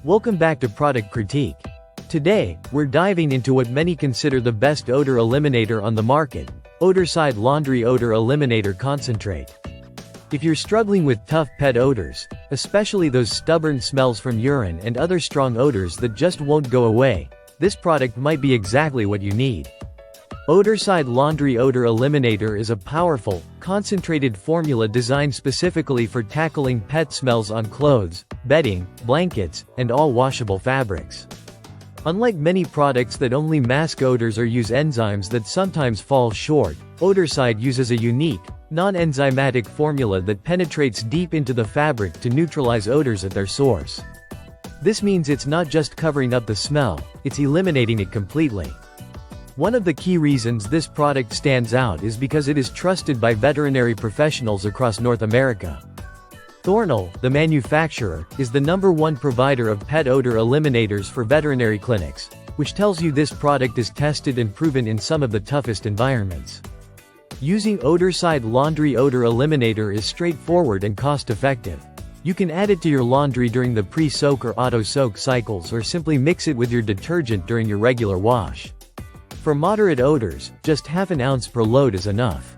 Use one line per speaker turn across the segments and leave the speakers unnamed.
Welcome back to Product Critique. Today, we're diving into what many consider the best odor eliminator on the market, Odorcide Laundry Odor Eliminator Concentrate. If you're struggling with tough pet odors, especially those stubborn smells from urine and other strong odors that just won't go away, this product might be exactly what you need. Odorcide Laundry Odor Eliminator is a powerful, concentrated formula designed specifically for tackling pet smells on clothes, bedding, blankets, and all washable fabrics. Unlike many products that only mask odors or use enzymes that sometimes fall short, Odorcide uses a unique, non-enzymatic formula that penetrates deep into the fabric to neutralize odors at their source. This means it's not just covering up the smell, it's eliminating it completely. One of the key reasons this product stands out is because it is trusted by veterinary professionals across North America. Thornell, the manufacturer, is the #1 provider of pet odor eliminators for veterinary clinics, which tells you this product is tested and proven in some of the toughest environments. Using Odorcide Laundry Odor Eliminator is straightforward and cost-effective. You can add it to your laundry during the pre-soak or auto-soak cycles or simply mix it with your detergent during your regular wash. For moderate odors, just half an ounce per load is enough.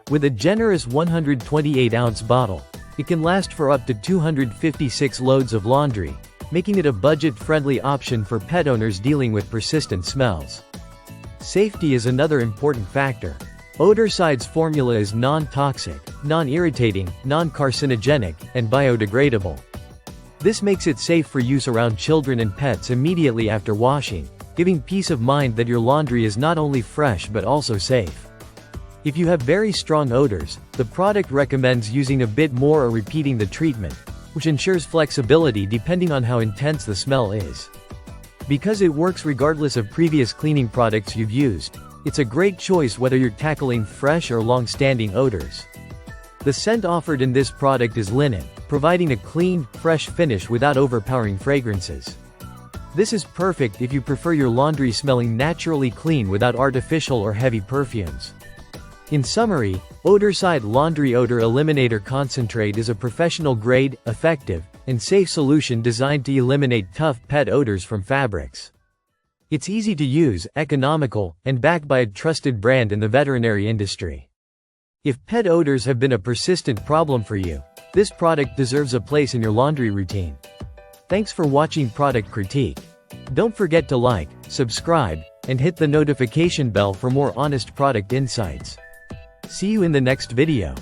With a generous 128-ounce bottle, it can last for up to 256 loads of laundry, making it a budget-friendly option for pet owners dealing with persistent smells. Safety is another important factor. Odorcide's formula is non-toxic, non-irritating, non-carcinogenic, and biodegradable. This makes it safe for use around children and pets immediately after washing, giving peace of mind that your laundry is not only fresh but also safe. If you have very strong odors, the product recommends using a bit more or repeating the treatment, which ensures flexibility depending on how intense the smell is. Because it works regardless of previous cleaning products you've used, it's a great choice whether you're tackling fresh or long-standing odors. The scent offered in this product is linen, providing a clean, fresh finish without overpowering fragrances. This is perfect if you prefer your laundry smelling naturally clean without artificial or heavy perfumes. In summary, Odorcide Laundry Odor Eliminator Concentrate is a professional-grade, effective, and safe solution designed to eliminate tough pet odors from fabrics. It's easy to use, economical, and backed by a trusted brand in the veterinary industry. If pet odors have been a persistent problem for you, this product deserves a place in your laundry routine. Thanks for watching Product Critique. Don't forget to like, subscribe, and hit the notification bell for more honest product insights. See you in the next video.